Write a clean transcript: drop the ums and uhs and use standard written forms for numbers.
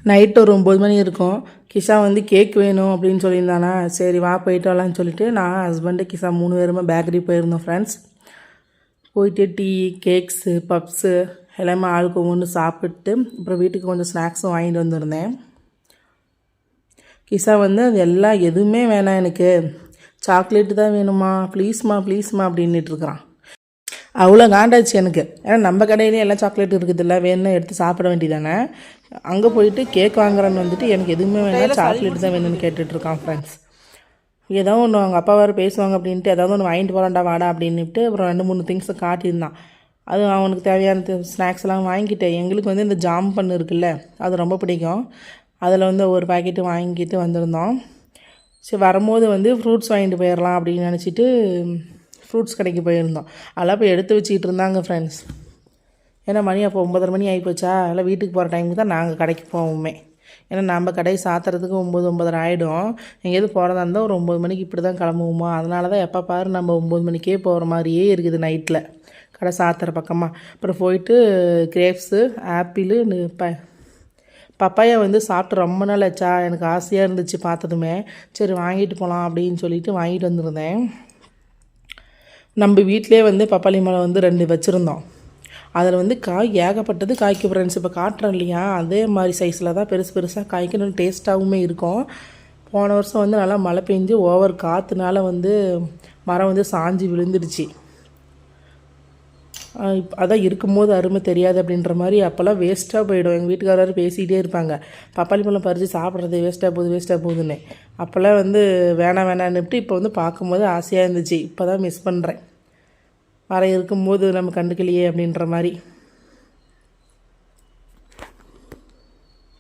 Night ஒரு 9 மணி இருக்கும். கிஷா வந்து கேக் வேணும் அப்படின்னு சொல்லியிருந்தானா, சரி வா போயிட்டு வரலான்னு சொல்லிட்டு நான் ஹஸ்பண்டு கிஷா 3 பேருமே பேக்கரி போயிருந்தோம் ஃப்ரெண்ட்ஸ். போயிட்டு டீ, கேக்ஸு, பப்ஸு எல்லாமே ஆளுக்கு ஒவ்வொன்று சாப்பிட்டு அப்புறம் வீட்டுக்கு கொஞ்சம் ஸ்நாக்ஸும் வாங்கிட்டு வந்திருந்தேன். கிஷா வந்து அது எல்லாம் எதுவுமே வேணாம், எனக்கு சாக்லேட்டு தான் வேணுமா, ப்ளீஸ்மா ப்ளீஸ்மா அப்படின்னுட்டுருக்குறான். அவ்வளோ காண்டாச்சு எனக்கு. ஏன்னா நம்ம கடையிலே எல்லாம் சாக்லேட் இருக்குதுல்ல, வேணும்னா எடுத்து சாப்பிட வேண்டியதானே. அங்கே போயிட்டு கேக் வாங்குறான்னு வந்துட்டு எனக்கு எதுவுமே வேணாம், சாக்லேட் தான் வேணும்னு கேட்டுட்ருக்கான் ஃப்ரெண்ட்ஸ். ஏதோ ஒன்று அவங்க அப்பா வேறு பேசுவாங்க அப்படின்ட்டு ஏதாவது ஒன்று வாங்கிட்டு போகிறான்டா வாடா அப்படின்ட்டு அப்புறம் 2-3 திங்ஸை காட்டியிருந்தான். அது அவனுக்கு தேவையான ஸ்நாக்ஸ்லாம் வாங்கிட்டேன். எங்களுக்கு வந்து இந்த ஜாம் பண்ணு இருக்குல்ல, அது ரொம்ப பிடிக்கும். அதில் வந்து ஒரு பாக்கெட்டு வாங்கிட்டு வந்திருந்தோம். சரி வரும்போது வந்து ஃப்ரூட்ஸ் வாங்கிட்டு போயிடலாம் அப்படின்னு நினச்சிட்டு ஃப்ரூட்ஸ் கடைக்கு போயிருந்தோம். அதெல்லாம் போய் எடுத்து வச்சுக்கிட்டு இருந்தாங்க ஃப்ரெண்ட்ஸ். ஏன்னா மணி அப்போ 9:30 மணி ஆகிப்போச்சா, அதெல்லாம் வீட்டுக்கு போகிற டைமுக்கு தான் நாங்கள் கடைக்கு போவோமே. ஏன்னா நம்ம கடையை சாத்துறதுக்கு 9-9:30 ஆகிடும். எங்கேயாவது போகிறதா இருந்தால் ஒரு 9 மணிக்கு இப்படி தான் கிளம்புவோமா. அதனால தான் எப்போ பாரு நம்ம 9 மணிக்கே போகிற மாதிரியே இருக்குது நைட்டில் கடை சாத்துற பக்கமாக. அப்புறம் போயிட்டு கிரேப்ஸு, ஆப்பிளு, பப்பாயா வந்து சாப்பிட்டு ரொம்ப நாள் ஆச்சா, எனக்கு ஆசையாக இருந்துச்சு பார்த்ததுமே. சரி வாங்கிட்டு போகலாம் அப்படின்னு சொல்லிட்டு வாங்கிட்டு வந்திருந்தேன். நம்ம வீட்டிலே வந்து பப்பாளி மரம் வந்து 2 வச்சுருந்தோம். அதில் வந்து காய் ஏகப்பட்டது காய்க்கு ஃப்ரெண்ட்ஸ். இப்போ காட்டுறோம் இல்லையா, அதே மாதிரி சைஸில் தான் பெருசு பெருசாக காய்க்கணும், டேஸ்ட்டாகவுமே இருக்கும். போன வருஷம் வந்து நல்லா மழை பெஞ்சு ஓவர் காற்றுனால வந்து மரம் வந்து சாஞ்சு விழுந்துடுச்சு. அதான் இருக்கும்போது அருமை தெரியாது அப்படின்ற மாதிரி அப்போல்லாம் வேஸ்ட்டாக போயிடும். எங்கள் வீட்டுக்காரர் பேசிகிட்டே இருப்பாங்க, பப்பாளி பழம் பறித்து சாப்பிட்றது வேஸ்ட்டாக போகுதுன்னு. அப்போல்லாம் வந்து வேணாம் வேணான்னுட்டு இப்போ வந்து பார்க்கும்போது ஆசையாக இருந்துச்சு. இப்போ தான் மிஸ் பண்ணுறேன், மரம் இருக்கும்போது நம்ம கண்டுக்கலையே அப்படின்ற மாதிரி.